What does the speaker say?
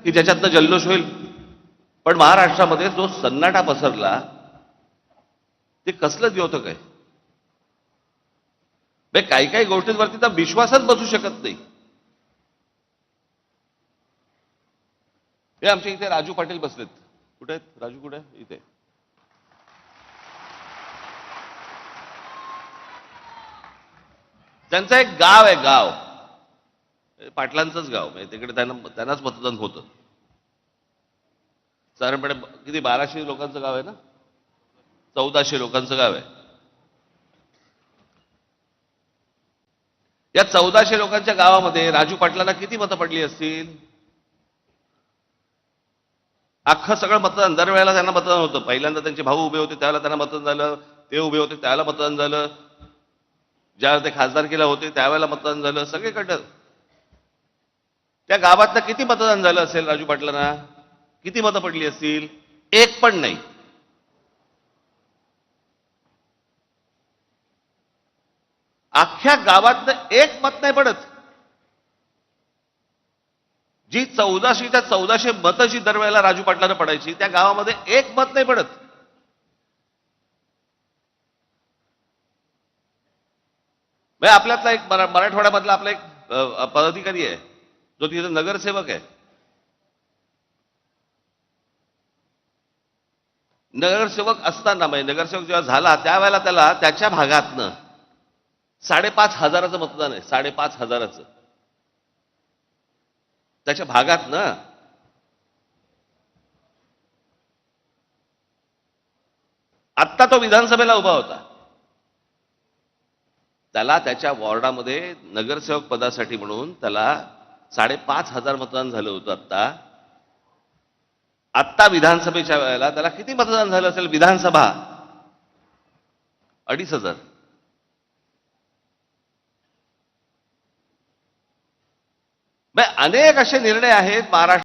की ज्याच्यातनं जल्लोष होईल. पण महाराष्ट्रामध्ये जो सन्नाटा पसरला ते कसलं द्योतक आहे. काही काही गोष्टींवरती तर विश्वासच बसू शकत नाही. हे आमच्या इथे राजू पाटील बसलेत. कुठे आहेत राजू? कुठे आहे? इथे. त्यांचं एक गाव आहे, गाव पाटलांचंच गाव, म्हणजे तिकडे त्यांनाच मतदान होतं. साधारणपणे किती 1200 लोकांचं गाव आहे ना, 1400 लोकांचं गाव आहे. या 1400 लोकांच्या गावामध्ये राजू पाटलांना किती मतं पडली असतील? अख्खं सगळं मतदान दरवेळेला त्यांना मतदान होतं. पहिल्यांदा त्यांचे भाऊ उभे होते त्यावेळेला त्यांना मतदान झालं, ते उभे होते त्यावेळेला मतदान झालं, ज्यावेळेला ते खासदारकीला होते त्यावेळेला मतदान झालं, सगळीकडं. त्या गावातनं किती मतदान झालं असेल राजू पाटलांना? किती मतं पडली असतील? एक पण नाही. अख्ख्या गावातनं एक मत नाही पडत. जी 1400च्या 1400 मतं जी दरवेळेला राजू पाटलांना पडायची, त्या गावामध्ये एक मत नाही पडत. आपल्यातला एक मराठवाड्यामधला आपला एक पदाधिकारी आहे, जो तिथे नगरसेवक आहे. नगरसेवक असताना, म्हणजे नगरसेवक जेव्हा झाला त्यावेळेला त्याला त्याच्या भागातनं 5,500 मतदान आहे. 5,500 त्याच्या भागातनं. आत्ता तो विधानसभेला उभा होता. त्याला त्याच्या वॉर्डामध्ये नगरसेवक पदासाठी म्हणून त्याला 5,500 मतदान झालं होतं. आत्ता विधानसभेच्या वेळेला त्याला किती मतदान झालं असेल? विधानसभा 2,500. अनेक असे निर्णय आहेत महाराष्ट्र